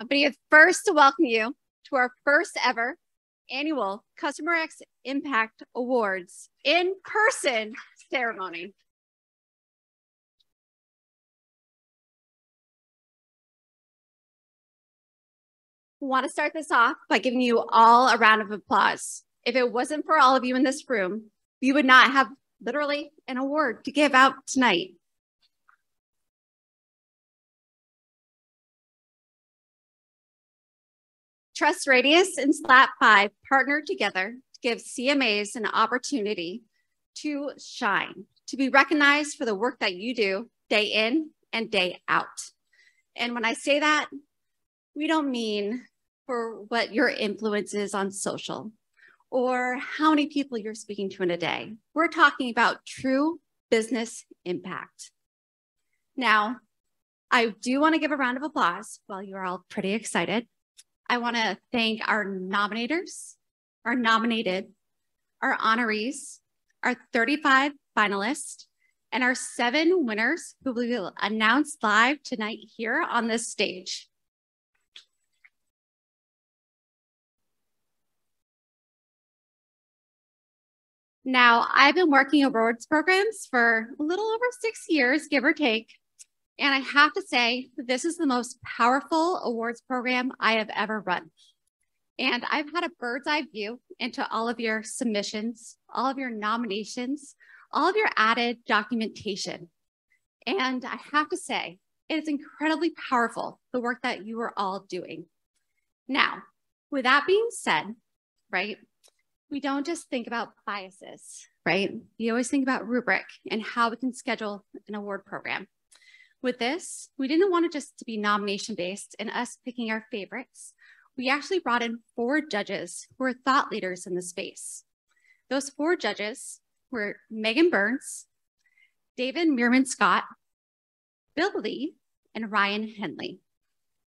I'm going to get first to welcome you to our first ever annual CustomerX Impact Awards in-person ceremony. I want to start this off by giving you all a round of applause. If it wasn't for all of you in this room, we would not have literally an award to give out tonight. Trust Radius and Slap5 partnered together to give CMAs an opportunity to shine, to be recognized for the work that you do day in and day out. And when I say that, we don't mean for what your influence is on social or how many people you're speaking to in a day. We're talking about true business impact. Now, I do want to give a round of applause while you're all pretty excited. I want to thank our nominators, our nominated, our honorees, our 35 finalists, and our 7 winners who we will announce live tonight here on this stage. Now, I've been working awards programs for a little over 6 years, give or take. And I have to say, this is the most powerful awards program I have ever run. And I've had a bird's eye view into all of your submissions, all of your nominations, all of your added documentation. And I have to say, it is incredibly powerful, the work that you are all doing. Now, with that being said, right, we don't just think about biases, right? You always think about rubric and how we can schedule an award program. With this, we didn't want it just to be nomination-based and us picking our favorites. We actually brought in 4 judges who are thought leaders in the space. Those 4 judges were Megan Burns, David Meerman-Scott, Bill Lee, and Ryan Henley.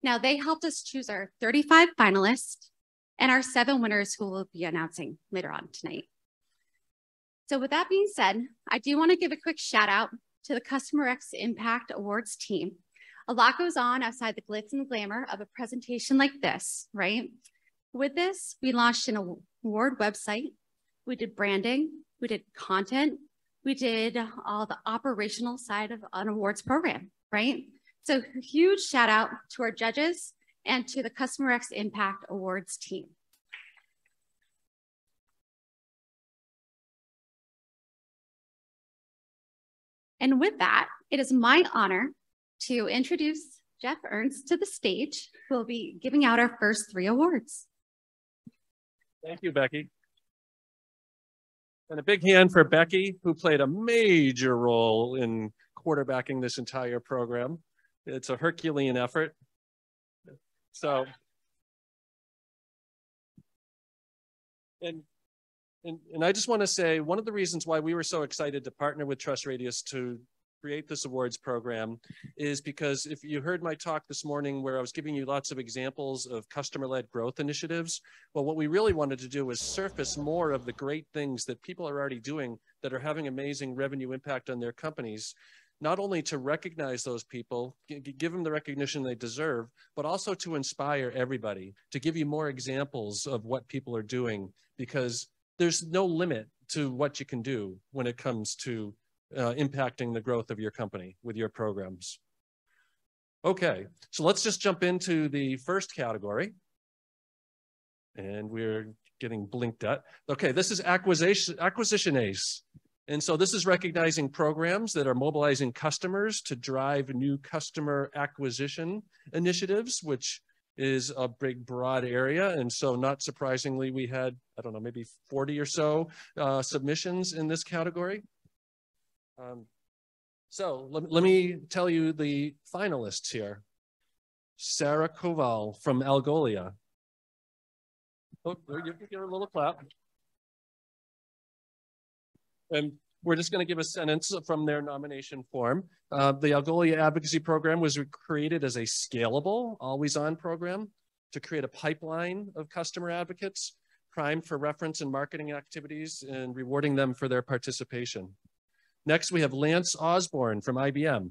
Now, they helped us choose our 35 finalists and our 7 winners who we'll be announcing later on tonight. So with that being said, I do want to give a quick shout out to the CustomerX Impact Awards team. A lot goes on outside the glitz and glamour of a presentation like this, right? With this, we launched an award website. We did branding, we did content, we did all the operational side of an awards program, right? So huge shout out to our judges and to the CustomerX Impact Awards team. And with that, it is my honor to introduce Jeff Ernst to the stage, who will be giving out our first 3 awards. Thank you, Becky. And a big hand for Becky, who played a major role in quarterbacking this entire program. It's a Herculean effort. So, and I just want to say, one of the reasons why we were so excited to partner with Trust Radius to create this awards program is because if you heard my talk this morning where I was giving you lots of examples of customer-led growth initiatives, well, what we really wanted to do was surface more of the great things that people are already doing that are having amazing revenue impact on their companies, not only to recognize those people, give them the recognition they deserve, but also to inspire everybody, to give you more examples of what people are doing, because there's no limit to what you can do when it comes to impacting the growth of your company with your programs. Okay, so let's just jump into the first category. And we're getting blinked at. Okay, this is acquisition ACE. And so this is recognizing programs that are mobilizing customers to drive new customer acquisition initiatives, which is a big, broad area. And so not surprisingly, we had, I don't know, maybe 40 or so submissions in this category. So let me tell you the finalists here. Sarah Koval from Algolia. Oh, you can give her a little clap. And we're just going to give a sentence from their nomination form. The Algolia Advocacy Program was created as a scalable, always-on program to create a pipeline of customer advocates, primed for reference and marketing activities, and rewarding them for their participation. Next, we have Lance Osborne from IBM.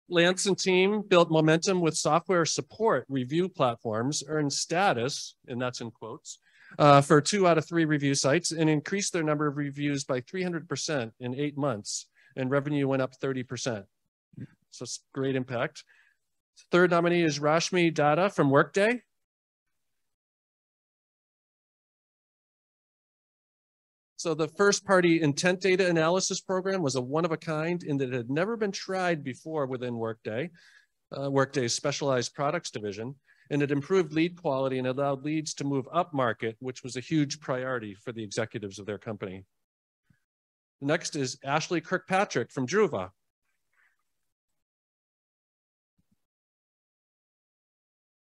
Lance and team built momentum with software support review platforms, earned status, and that's in quotes, for 2 out of 3 review sites, and increased their number of reviews by 300% in 8 months, and revenue went up 30%. So it's great impact. Third nominee is Rashmi Datta from Workday. So the first-party intent data analysis program was a one-of-a-kind in that it had never been tried before within Workday, Workday's specialized products division, and it improved lead quality and allowed leads to move up market, which was a huge priority for the executives of their company. Next is Ashley Kirkpatrick from Druva.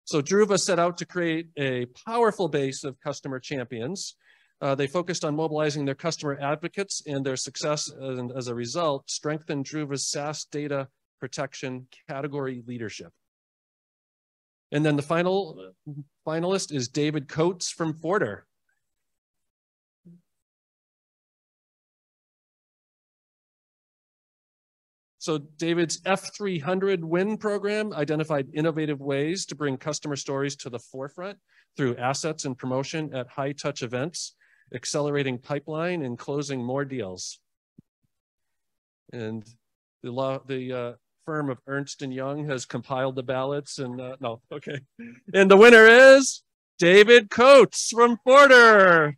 So Druva set out to create a powerful base of customer champions. They focused on mobilizing their customer advocates, and their success, and as a result, strengthened Druva's SaaS data protection category leadership. And then the final finalist is David Coates from Forder. So David's F300 win program identified innovative ways to bring customer stories to the forefront through assets and promotion at high-touch events, accelerating pipeline and closing more deals. And the firm of Ernst & Young has compiled the ballots and no, okay. And the winner is David Coates from Forder.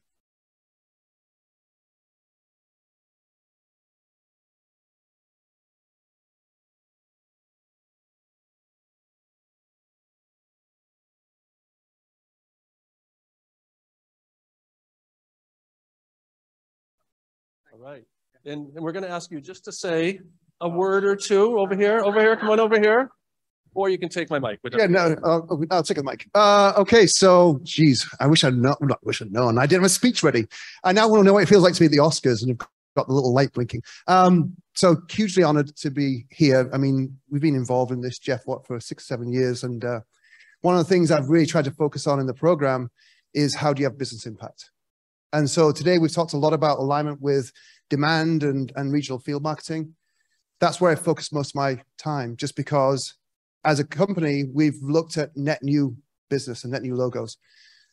All right, and we're going to ask you just to say a word or two over here, come on over here, or you can take my mic. Yeah, no, I'll take the mic. Okay, so, geez, I wish I'd known. I didn't have a speech ready. I now want to know what it feels like to be at the Oscars, and I've got the little light blinking. So hugely honored to be here. I mean, we've been involved in this, Jeff, for 6 or 7 years, and one of the things I've really tried to focus on in the program is how do you have business impact? And so today we've talked a lot about alignment with demand and regional field marketing. That's where I focus most of my time, just because as a company, we've looked at net new business and net new logos.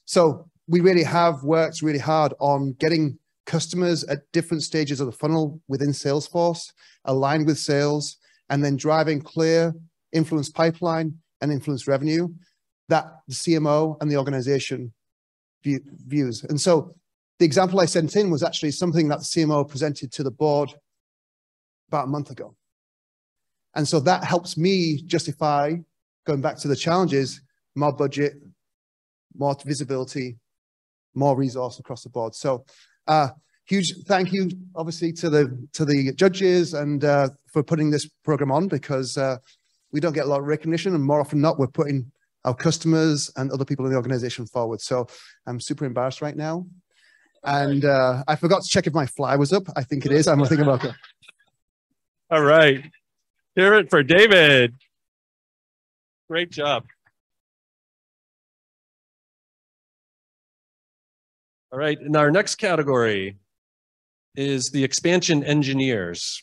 So we really have worked really hard on getting customers at different stages of the funnel within Salesforce, aligned with sales, and then driving clear influence pipeline and influence revenue that the CMO and the organization views. And so the example I sent in was actually something that the CMO presented to the board about a month ago. And so that helps me justify, going back to the challenges, more budget, more visibility, more resource across the board. So huge thank you, obviously, to the judges and for putting this program on, because we don't get a lot of recognition, and more often than not, we're putting our customers and other people in the organization forward. So I'm super embarrassed right now. And I forgot to check if my fly was up. I think it is. I'm thinking about it. All right. Hear it for David. Great job. All right. And our next category is the expansion engineers.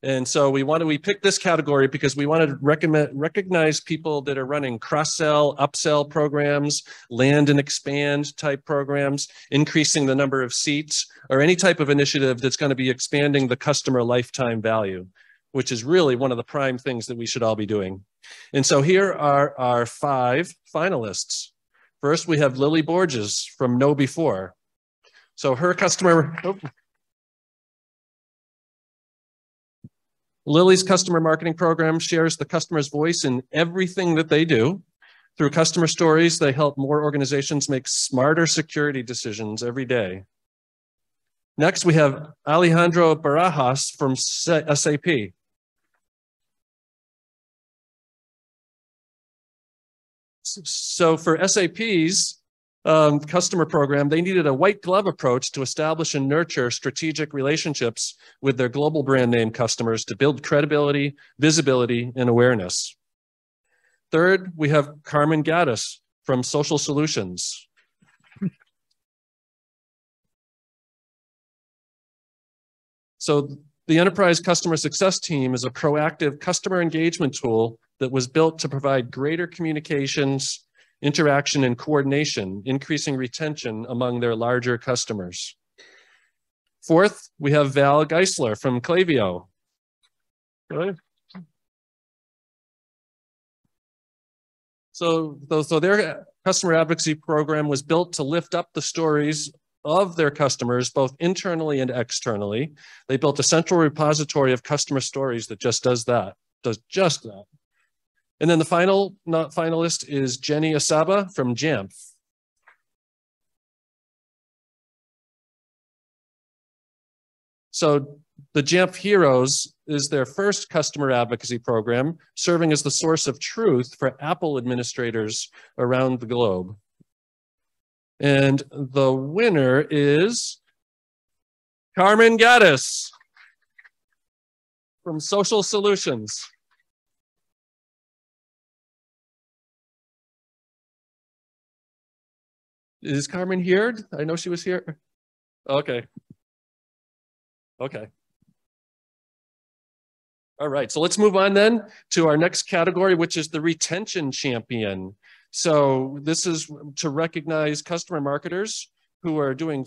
And so we picked this category because we wanted to recognize people that are running cross-sell, upsell programs, land and expand type programs, increasing the number of seats, or any type of initiative that's going to be expanding the customer lifetime value, which is really one of the prime things that we should all be doing. And so here are our 5 finalists. First, we have Lily Borges from Know Before. So her customer... Oh. Lily's customer marketing program shares the customer's voice in everything that they do. Through customer stories, they help more organizations make smarter security decisions every day. Next, we have Alejandro Barajas from SAP. So for SAP's customer program, they needed a white glove approach to establish and nurture strategic relationships with their global brand name customers to build credibility, visibility, and awareness. Third, we have Carmen Gaddis from Social Solutions. So The Enterprise Customer Success Team is a proactive customer engagement tool that was built to provide greater communications, interaction, and coordination, increasing retention among their larger customers. Fourth, we have Val Geisler from Clavio. Right. So their customer advocacy program was built to lift up the stories of their customers, both internally and externally. They built a central repository of customer stories that just does just that. And then the final finalist is Jenny Asaba from Jamf. So the Jamf Heroes is their first customer advocacy program, serving as the source of truth for Apple administrators around the globe. And the winner is Carmen Gaddis from Social Solutions. Is Carmen here? I know she was here. Okay. Okay. All right, so let's move on then to our next category, which is the retention champion. So this is to recognize customer marketers who are driving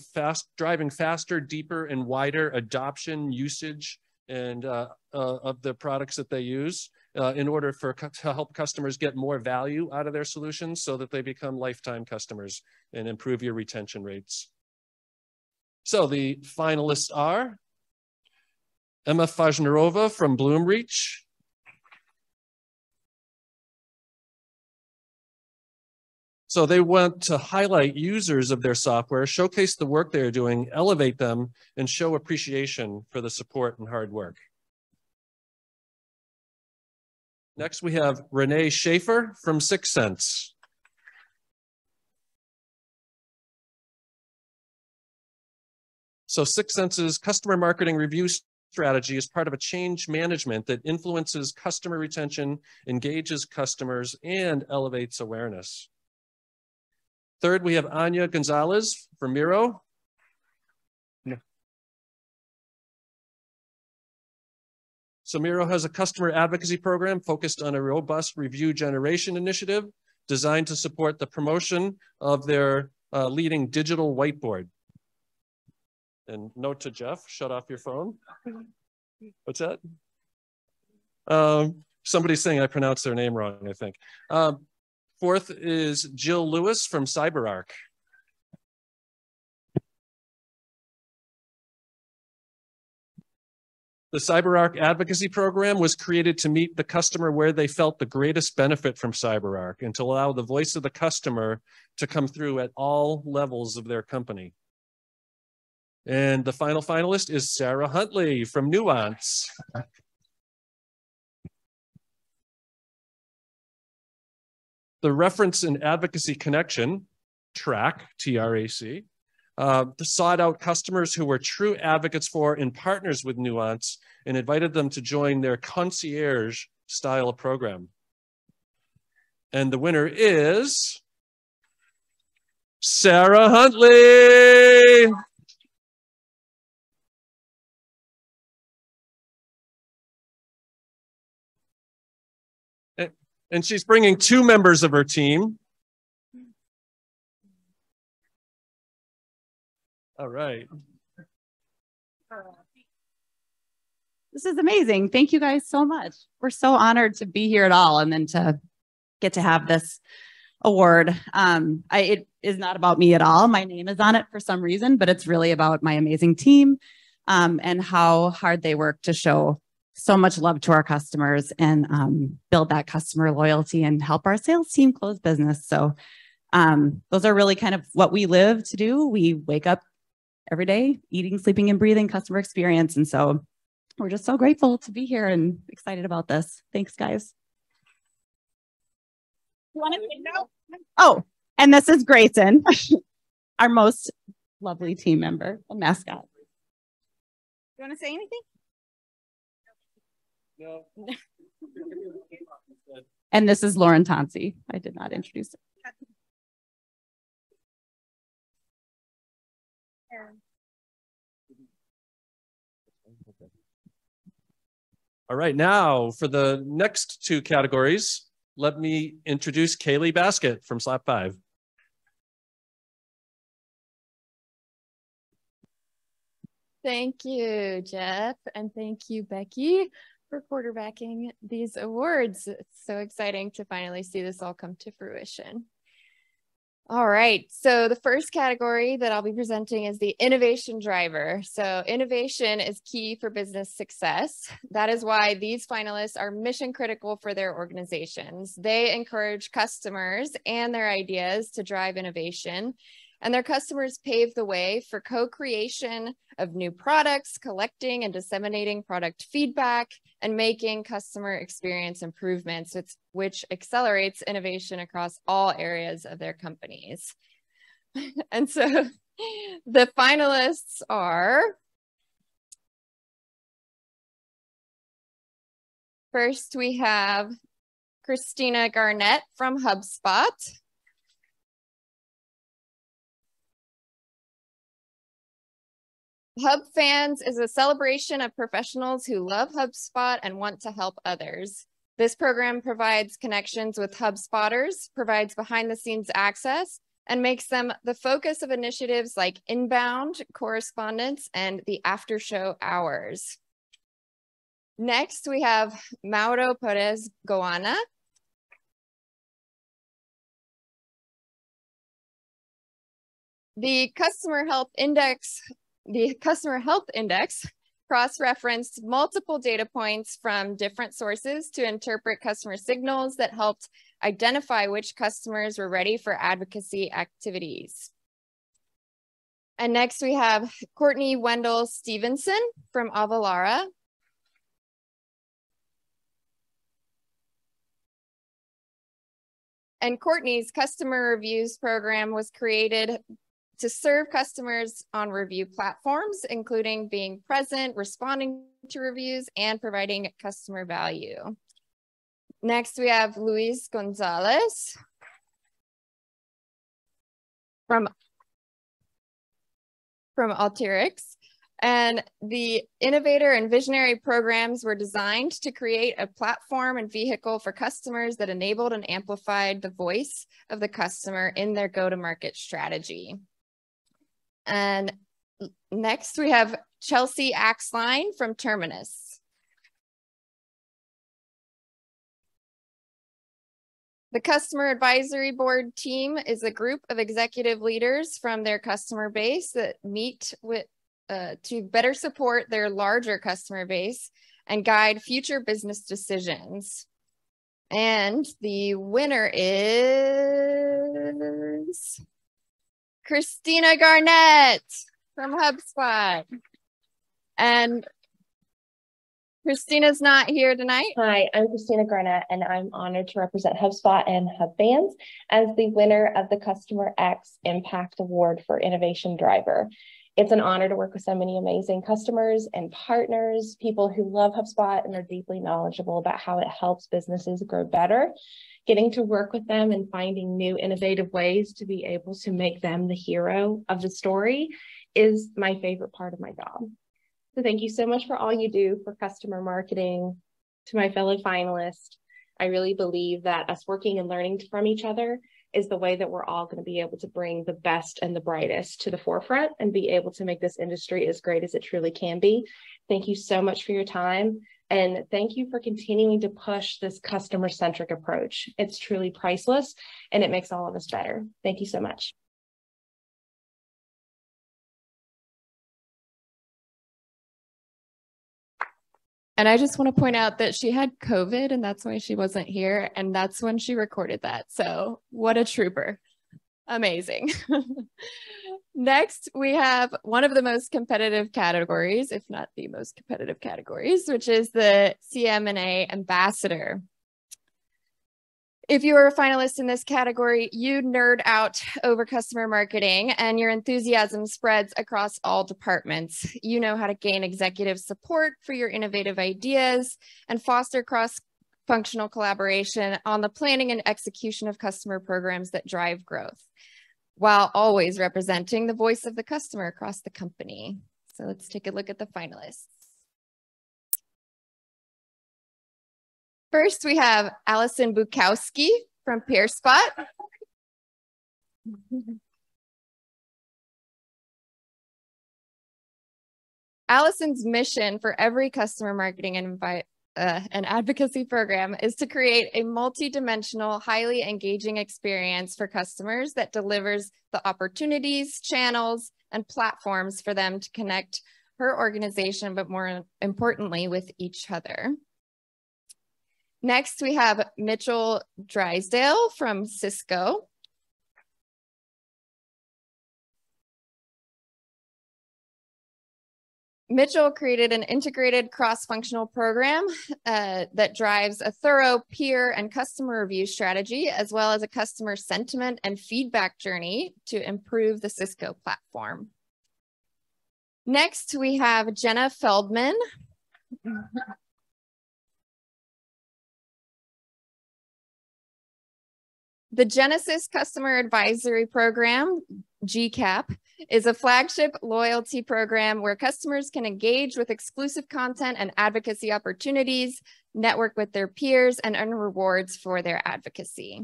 faster, deeper, and wider adoption, usage, and of the products that they use in order to help customers get more value out of their solutions so that they become lifetime customers and improve your retention rates. So the finalists are Emma Fajnirova from Bloomreach, so they want to highlight users of their software, showcase the work they're doing, elevate them, and show appreciation for the support and hard work. Next, we have Renee Schaefer from 6 Sense. So 6 Sense's customer marketing review strategy is part of a change management that influences customer retention, engages customers, and elevates awareness. Third, we have Anya Gonzalez from Miro. So Miro has a customer advocacy program focused on a robust review generation initiative designed to support the promotion of their leading digital whiteboard. And note to Jeff, shut off your phone. What's that? Somebody's saying I pronounced their name wrong, I think. Fourth is Jill Lewis from CyberArk. The CyberArk advocacy program was created to meet the customer where they felt the greatest benefit from CyberArk and to allow the voice of the customer to come through at all levels of their company. And the final finalist is Sarah Huntley from Nuance. The Reference and Advocacy Connection, TRAC, T-R-A-C, sought out customers who were true advocates for and partners with Nuance and invited them to join their concierge style of program. And the winner is Sarah Huntley. And she's bringing 2 members of her team. All right. This is amazing. Thank you guys so much. We're so honored to be here at all and then to get to have this award. It is not about me at all. My name is on it for some reason, but it's really about my amazing team and how hard they work to show so much love to our customers and build that customer loyalty and help our sales team close business. So those are really kind of what we live to do. We wake up every day, eating, sleeping, and breathing customer experience. And so we're just so grateful to be here and excited about this. Thanks, guys. Oh, and this is Grayson, our most lovely team member and mascot. You want to say anything? No. And this is Lauren Tonsi. I did not introduce her. All right, now for the next two categories, let me introduce Kaylee Baskett from Slap 5. Thank you, Jeff, and thank you, Becky, for quarterbacking these awards. It's so exciting to finally see this all come to fruition. All right, so the first category that I'll be presenting is the innovation driver. So innovation is key for business success. That is why these finalists are mission critical for their organizations. They encourage customers and their ideas to drive innovation, and their customers pave the way for co-creation of new products, collecting and disseminating product feedback, and making customer experience improvements, which accelerates innovation across all areas of their companies. And so the finalists are, first we have Christina Garnett from Hubspot. Hub Fans is a celebration of professionals who love HubSpot and want to help others. This program provides connections with HubSpotters, provides behind-the-scenes access, and makes them the focus of initiatives like inbound correspondence and the after-show hours. Next, we have Mauro Perez Goana. The Customer Health Index cross-referenced multiple data points from different sources to interpret customer signals that helped identify which customers were ready for advocacy activities. And next we have Courtney Wendell Stevenson from Avalara. And Courtney's customer reviews program was created to serve customers on review platforms, including being present, responding to reviews, and providing customer value. Next, we have Luis Gonzalez from Alteryx. And the innovator and visionary programs were designed to create a platform and vehicle for customers that enabled and amplified the voice of the customer in their go-to-market strategy. And next we have Chelsea Axline from Terminus. The Customer Advisory Board team is a group of executive leaders from their customer base that meet with to better support their larger customer base and guide future business decisions. And the winner is Christina Garnett from HubSpot. And Christina's not here tonight. Hi, I'm Christina Garnett, and I'm honored to represent HubSpot and HubFans as the winner of the CustomerX Impact Award for Innovation Driver. It's an honor to work with so many amazing customers and partners, people who love HubSpot and are deeply knowledgeable about how it helps businesses grow better. Getting to work with them and finding new innovative ways to be able to make them the hero of the story is my favorite part of my job. So thank you so much for all you do for customer marketing. To my fellow finalists, I really believe that us working and learning from each other is the way that we're all going to be able to bring the best and the brightest to the forefront and be able to make this industry as great as it truly can be. Thank you so much for your time. And thank you for continuing to push this customer-centric approach. It's truly priceless, and it makes all of us better. Thank you so much. And I just want to point out that she had COVID, and that's why she wasn't here. And that's when she recorded that. So what a trooper. Amazing. Next, we have one of the most competitive categories, if not the most competitive categories, which is the Cmna Ambassador. If you are a finalist in this category, you nerd out over customer marketing and your enthusiasm spreads across all departments. You know how to gain executive support for your innovative ideas and foster cross-functional collaboration on the planning and execution of customer programs that drive growth, while always representing the voice of the customer across the company. So let's take a look at the finalists. First, we have Allison Bukowski from PeerSpot. Allison's mission for every customer marketing and advocacy program is to create a multi-dimensional, highly engaging experience for customers that delivers the opportunities, channels, and platforms for them to connect her organization, but more importantly, with each other. Next, we have Mitchell Drysdale from Cisco. Mitchell created an integrated cross-functional program that drives a thorough peer and customer review strategy, as well as a customer sentiment and feedback journey to improve the Cisco platform. Next, we have Jenna Feldman. The Genesis Customer Advisory Program, GCAP, is a flagship loyalty program where customers can engage with exclusive content and advocacy opportunities, network with their peers, and earn rewards for their advocacy.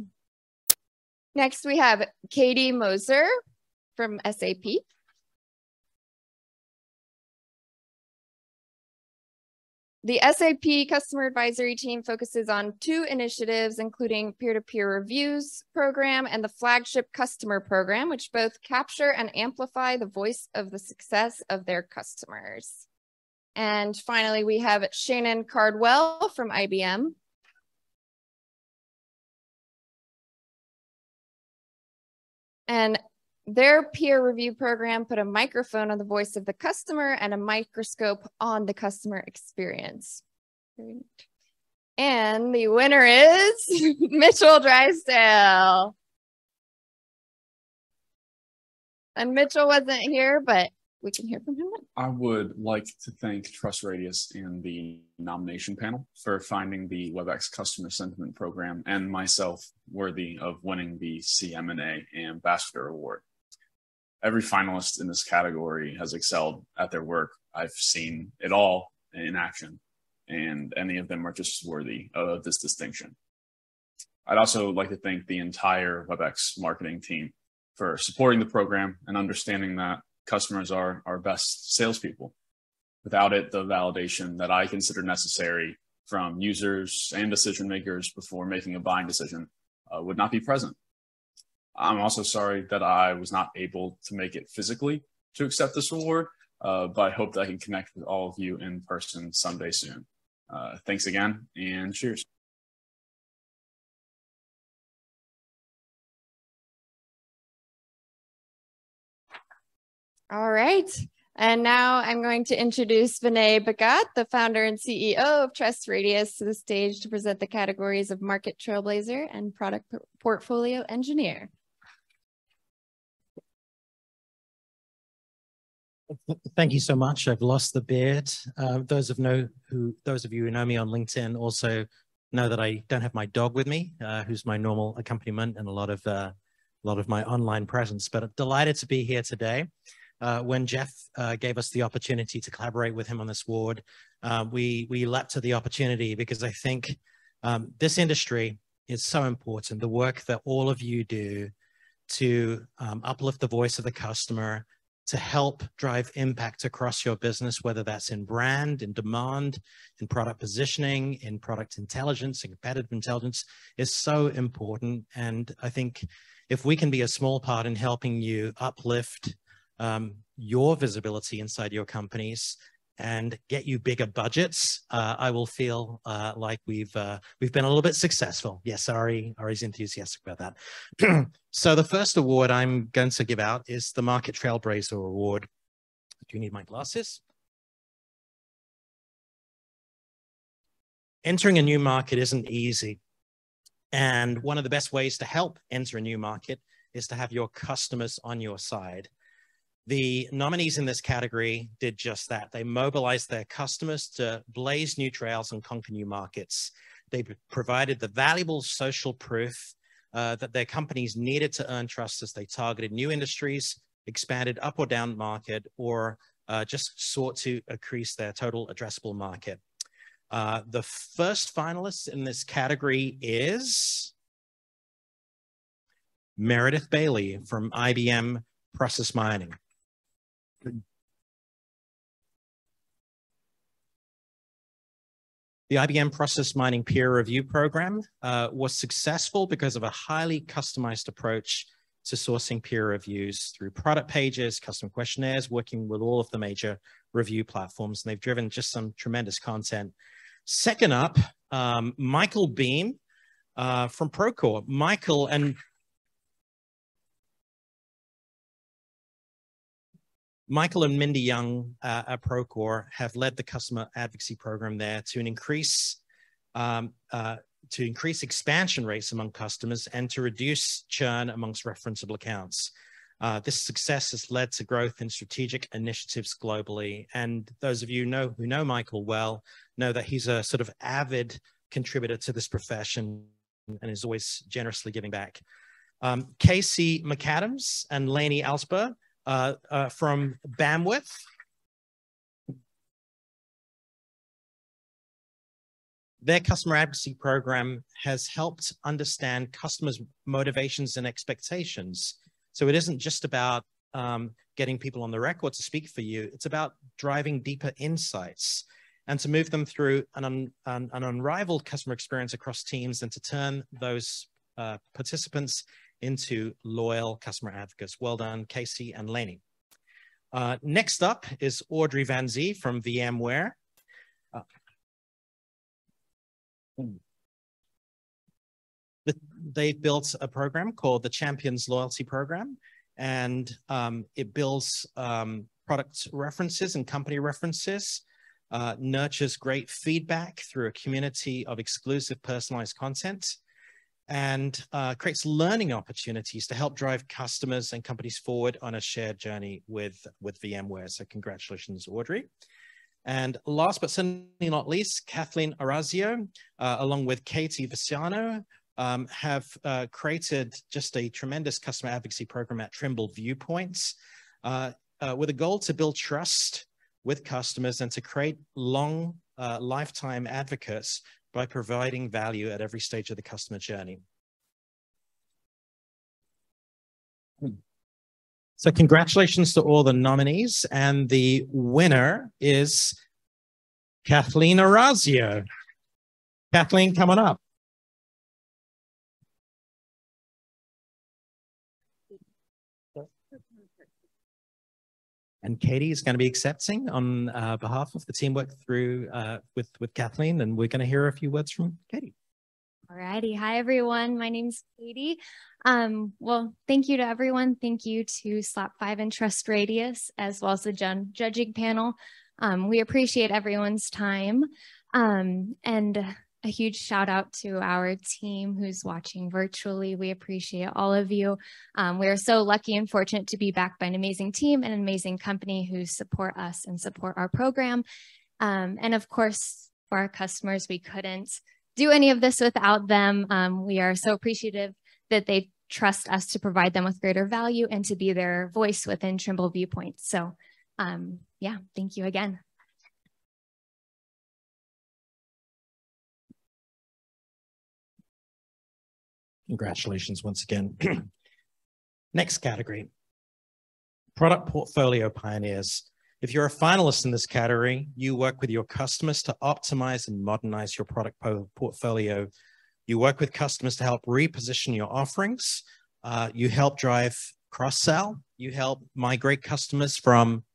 Next, we have Katie Moser from SAP. The SAP Customer Advisory Team focuses on 2 initiatives, including peer-to-peer reviews program and the flagship customer program, which both capture and amplify the voice of the success of their customers. And finally, we have Shannon Cardwell from IBM. And their peer review program put a microphone on the voice of the customer and a microscope on the customer experience. And the winner is Mitchell Drysdale. And Mitchell wasn't here, but we can hear from him. I would like to thank Trust Radius and the nomination panel for finding the WebEx Customer Sentiment Program and myself worthy of winning the Cmna Ambassador Award. Every finalist in this category has excelled at their work. I've seen it all in action, and any of them are just worthy of this distinction. I'd also like to thank the entire WebEx marketing team for supporting the program and understanding that customers are our best salespeople. Without it, the validation that I consider necessary from users and decision makers before making a buying decision would not be present. I'm also sorry that I was not able to make it physically to accept this award, but I hope that I can connect with all of you in person someday soon. Thanks again, and cheers. All right. And now I'm going to introduce Vinay Bhagat, the founder and CEO of Trust Radius, to the stage to present the categories of Market Trailblazer and Product Portfolio Engineer. Thank you so much. I've lost the beard. Those of you who know me on LinkedIn also know that I don't have my dog with me, who's my normal accompaniment and a lot of my online presence. But I'm delighted to be here today. When Jeff gave us the opportunity to collaborate with him on this award, we leapt to the opportunity because I think this industry is so important. The work that all of you do to uplift the voice of the customer, to help drive impact across your business, whether that's in brand, in demand, in product positioning, in product intelligence, in competitive intelligence, is so important. And I think if we can be a small part in helping you uplift your visibility inside your companies and get you bigger budgets, I will feel like we've been a little bit successful. Yes, Ari's enthusiastic about that. So the first award I'm going to give out is the Market Trailblazer Award. Do you need my glasses? Entering a new market isn't easy. And one of the best ways to help enter a new market is to have your customers on your side. The nominees in this category did just that. They mobilized their customers to blaze new trails and conquer new markets. They provided the valuable social proof that their companies needed to earn trust as they targeted new industries, expanded up or down market, or just sought to increase their total addressable market. The first finalist in this category is Meredith Bailey from IBM Process Mining. The IBM Process Mining Peer Review Program was successful because of a highly customized approach to sourcing peer reviews through product pages, custom questionnaires, working with all of the major review platforms. And they've driven just some tremendous content. Second up, Michael Beam from Procore. Michael and Mindy Young at Procore have led the customer advocacy program there to increase expansion rates among customers and to reduce churn amongst referenceable accounts. This success has led to growth in strategic initiatives globally. And those of you who know Michael well know that he's a sort of avid contributor to this profession and is always generously giving back. Casey McAdams and Lainey Alsper from Bandwidth. Their customer advocacy program has helped understand customers' motivations and expectations. So it isn't just about getting people on the record to speak for you. It's about driving deeper insights and to move them through an unrivaled customer experience across teams and to turn those participants into loyal customer advocates. Well done, Casey and Lainey. Next up is Audrey Van Zee from VMware. They've built a program called the Champions Loyalty Program, and it builds product references and company references, nurtures great feedback through a community of exclusive personalized content, and creates learning opportunities to help drive customers and companies forward on a shared journey with VMware. So congratulations, Audrey. And last but certainly not least, Kathleen Orazio, along with Katie Visiano, have created just a tremendous customer advocacy program at Trimble Viewpoints with a goal to build trust with customers and to create long lifetime advocates by providing value at every stage of the customer journey. So congratulations to all the nominees, and the winner is Kathleen Orazio. Kathleen, coming up. And Katie is going to be accepting on behalf of the team work through with Kathleen, and we're going to hear a few words from Katie. Alrighty. Hi, everyone. My name's Katie. Well, thank you to everyone. Thank you to Slap 5 and Trust Radius, as well as the judging panel. We appreciate everyone's time. And a huge shout out to our team who's watching virtually. We appreciate all of you. We are so lucky and fortunate to be backed by an amazing team and an amazing company who support us and support our program. And of course, for our customers, we couldn't do any of this without them. We are so appreciative that they trust us to provide them with greater value and to be their voice within Trimble Viewpoints. So yeah, thank you again. Congratulations once again. Next category, product portfolio pioneers. If you're a finalist in this category, you work with your customers to optimize and modernize your product portfolio. You work with customers to help reposition your offerings. You help drive cross-sell. You help migrate customers from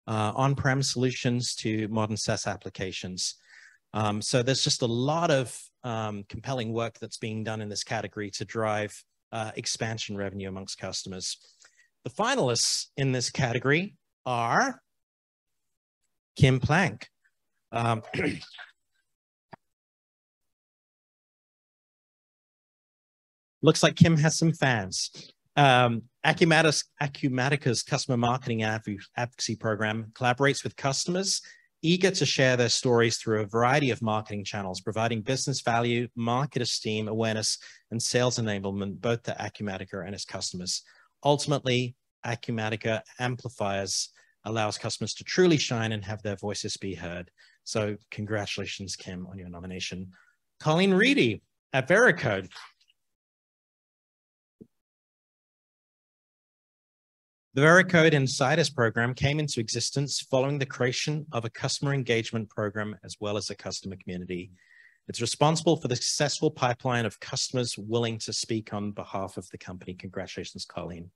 on-prem solutions to modern SaaS applications. So there's just a lot of compelling work that's being done in this category to drive expansion revenue amongst customers. The finalists in this category are Kim Plank. Looks like Kim has some fans. Acumatica's customer marketing advocacy program collaborates with customers eager to share their stories through a variety of marketing channels, providing business value, market esteem, awareness, and sales enablement, both to Acumatica and its customers. Ultimately, Acumatica amplifiers allows customers to truly shine and have their voices be heard. So congratulations, Kim, on your nomination. Colleen Reedy at Veracode. The Veracode Insiders program came into existence following the creation of a customer engagement program as well as a customer community. It's responsible for the successful pipeline of customers willing to speak on behalf of the company. Congratulations, Colleen.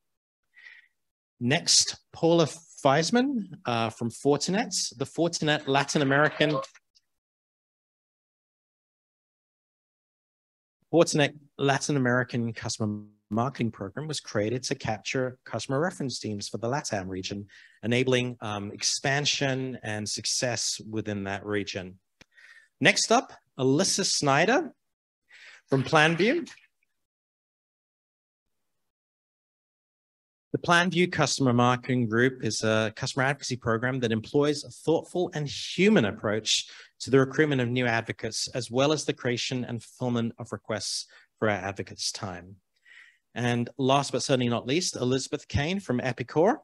Next, Paula Feisman from Fortinet, the Fortinet Latin American Customer Marketing Program was created to capture customer reference teams for the LATAM region, enabling expansion and success within that region. Next up, Alyssa Snyder from PlanView. The PlanView Customer Marketing Group is a customer advocacy program that employs a thoughtful and human approach to the recruitment of new advocates, as well as the creation and fulfillment of requests for our advocates' time. And last but certainly not least, Elizabeth Kane from Epicor.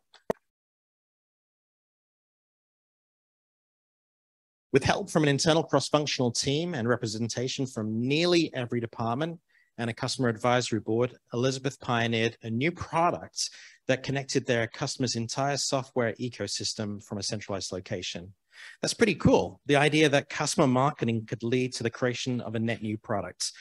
With help from an internal cross-functional team and representation from nearly every department and a customer advisory board, Elizabeth pioneered a new product that connected their customers' entire software ecosystem from a centralized location. That's pretty cool. The idea that customer marketing could lead to the creation of a net new product.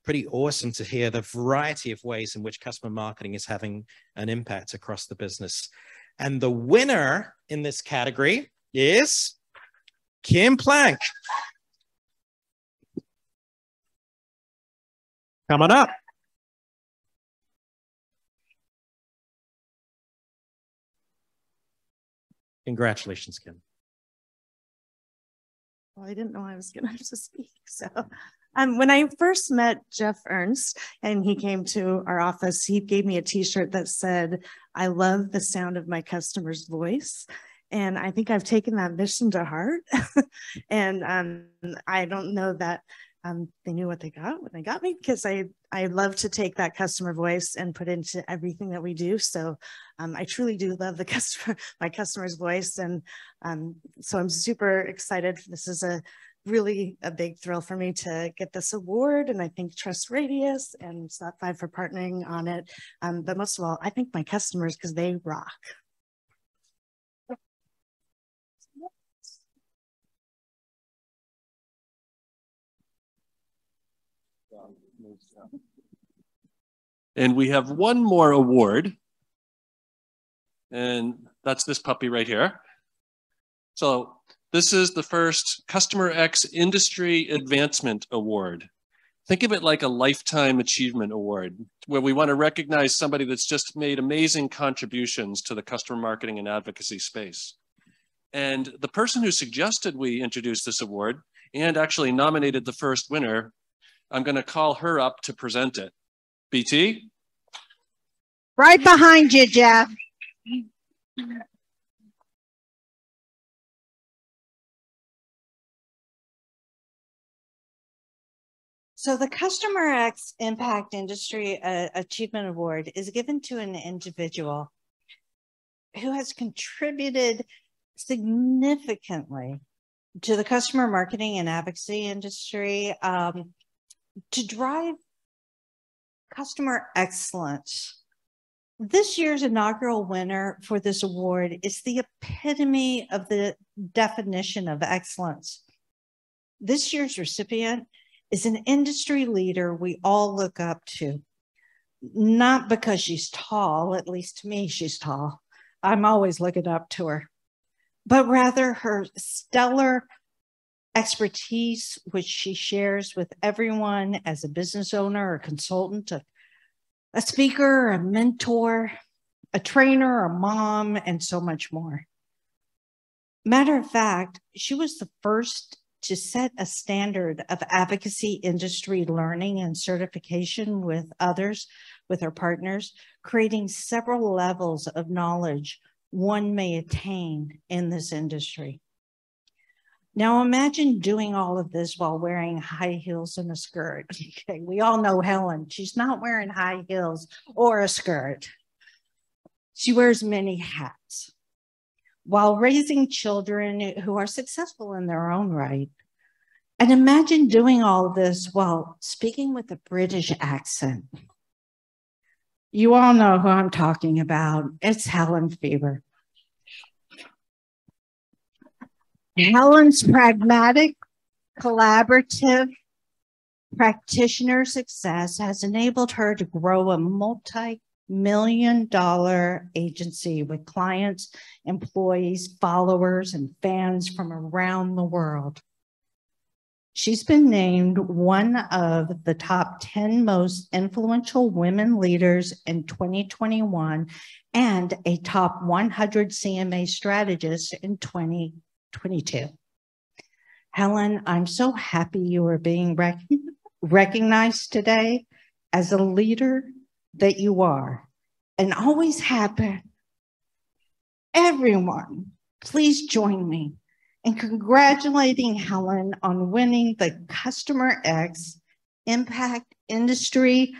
Pretty awesome to hear the variety of ways in which customer marketing is having an impact across the business. And the winner in this category is Kim Plank. Come on up. Congratulations, Kim. Well, I didn't know I was going to have to speak. So when I first met Jeff Ernst and he came to our office, he gave me a t-shirt that said, "I love the sound of my customer's voice." And I think I've taken that mission to heart. And I don't know that they knew what they got when they got me, because I love to take that customer voice and put into everything that we do. So I truly do love the my customer's voice. And so I'm super excited. This is really a big thrill for me to get this award. And I thank Trust Radius and Slap5 for partnering on it. But most of all, I thank my customers because they rock. And we have one more award, and that's this puppy right here. So this is the first CustomerX Industry Advancement Award. Think of it like a Lifetime Achievement Award, where we want to recognize somebody that's just made amazing contributions to the customer marketing and advocacy space. And the person who suggested we introduce this award and actually nominated the first winner, I'm going to call her up to present it. BT? Right behind you, Jeff. So the CustomerX Impact Industry Achievement Award is given to an individual who has contributed significantly to the customer marketing and advocacy industry to drive customer excellence. This year's inaugural winner for this award is the epitome of the definition of excellence. This year's recipient is an industry leader we all look up to, not because she's tall, at least to me, she's tall. I'm always looking up to her, but rather her stellar expertise, which she shares with everyone as a business owner or consultant, a speaker, a mentor, a trainer, a mom, and so much more. Matter of fact, she was the first to set a standard of advocacy industry learning and certification with others, with her partners, creating several levels of knowledge one may attain in this industry. Now imagine doing all of this while wearing high heels and a skirt. Okay, we all know Helen. She's not wearing high heels or a skirt. She wears many hats. while raising children who are successful in their own right. And imagine doing all this while speaking with a British accent. You all know who I'm talking about. It's Helen Fever. Helen's pragmatic, collaborative practitioner success has enabled her to grow a multi-million-dollar agency with clients, employees, followers, and fans from around the world. She's been named one of the top 10 most influential women leaders in 2021 and a top 100 CMA strategists in 2022. Helen, I'm so happy you are being recognized today as a leader that you are and always have been. Everyone, please join me in congratulating Helen on winning the CustomerX Impact Industry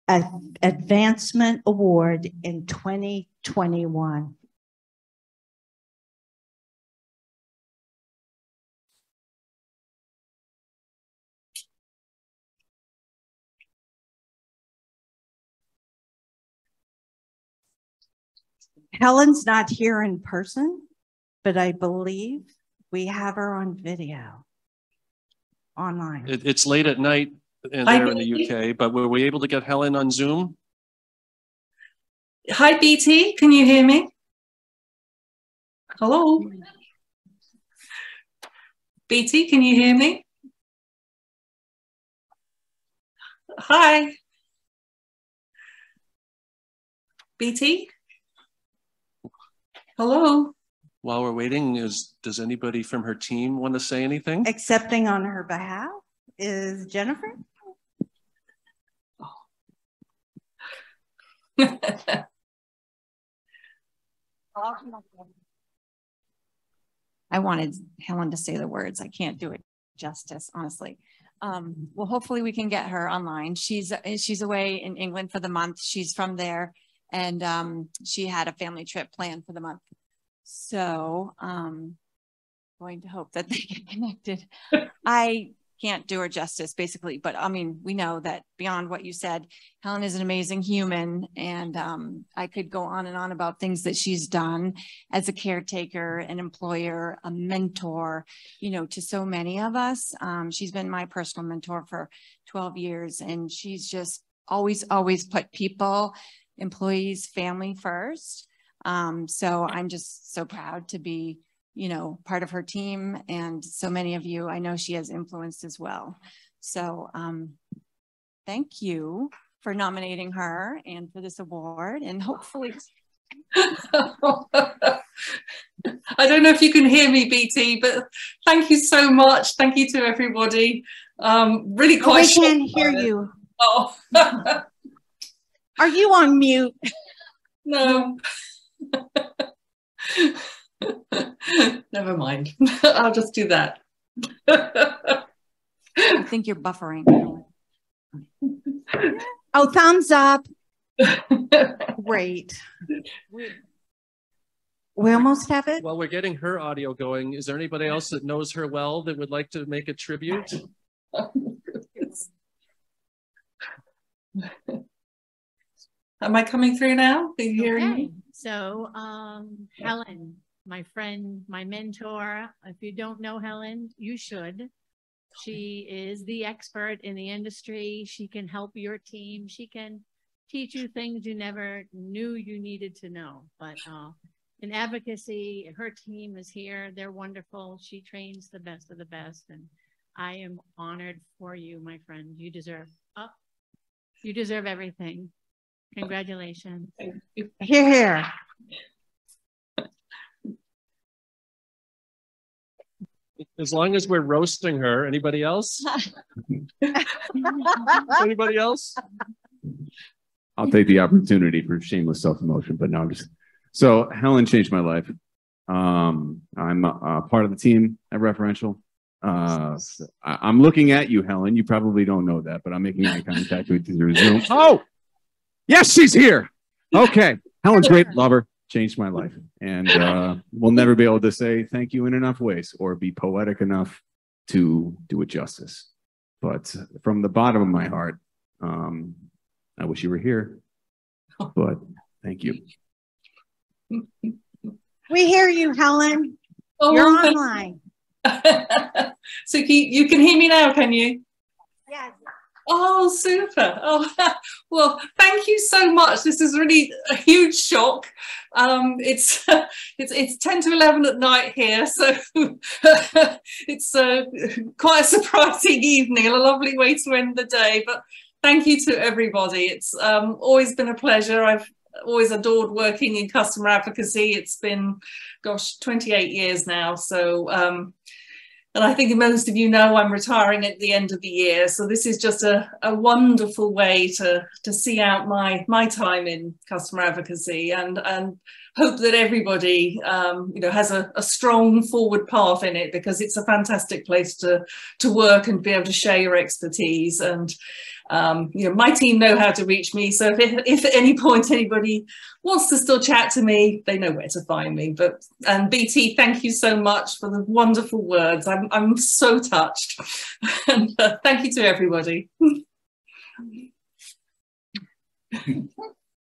Advancement Award in 2021. Helen's not here in person, but I believe we have her on video online. It's late at night there in the UK, but were we able to get Helen on Zoom? Hi, BT. Can you hear me? Hello? BT, can you hear me? Hi. BT? Hello? While we're waiting, does anybody from her team want to say anything? Accepting on her behalf is Jennifer. I wanted Helen to say the words. I can't do it justice, honestly. Well, hopefully we can get her online. She's away in England for the month. She's from there, and she had a family trip planned for the month. So going to hope that they get connected. I can't do her justice, basically, but I mean, we know that beyond what you said, Helen is an amazing human, and I could go on and on about things that she's done as a caretaker, an employer, a mentor, you know, to so many of us. She's been my personal mentor for 12 years, and she's just always put people, employees, family first. So I'm just so proud to be, you know, part of her team, and so many of you I know she has influenced as well. So thank you for nominating her and for this award, and hopefully I don't know if you can hear me, BT, but thank you so much. Thank you to everybody. Really quite. I can't hear you. Oh. Are you on mute? No. Never mind. I'll just do that. I think you're buffering. Oh, thumbs up. Great. We almost have it. While we're getting her audio going, is there anybody else that knows her well that would like to make a tribute? Am I coming through now? Are you hearing me? So, Helen, my friend, my mentor, if you don't know Helen, you should. She is the expert in the industry. She can help your team. She can teach you things you never knew you needed to know. But in advocacy, her team is here. They're wonderful. She trains the best of the best. And I am honored for you, my friend. You deserve everything. Congratulations. Here. As long as we're roasting her, anybody else? Anybody else? I'll take the opportunity for shameless self-promotion, but no, I'm just, so Helen changed my life. I'm part of the team at Referential. I'm looking at you, Helen. You probably don't know that, but I'm making eye contact with you through Zoom. Oh, yes, she's here. Okay. Helen's great. Love her. changed my life. And we'll never be able to say thank you in enough ways or be poetic enough to do it justice. But from the bottom of my heart, I wish you were here, but thank you. We hear you, Helen. Oh, you're online. So you can hear me now, can you? Yes. Oh, super. Oh, well, thank you so much. This is really a huge shock. It's 10 to 11 at night here, so it's quite a surprising evening and a lovely way to end the day. But thank you to everybody. It's always been a pleasure. I've always adored working in customer advocacy. It's been, gosh, 28 years now. So, and I think most of you know I'm retiring at the end of the year. So this is just a wonderful way to see out my time in customer advocacy and hope that everybody, has a strong forward path in it, because it's a fantastic place to work and be able to share your expertise. And my team know how to reach me. So if at any point anybody wants to still chat to me, they know where to find me. And BT, thank you so much for the wonderful words. I'm so touched. And thank you to everybody.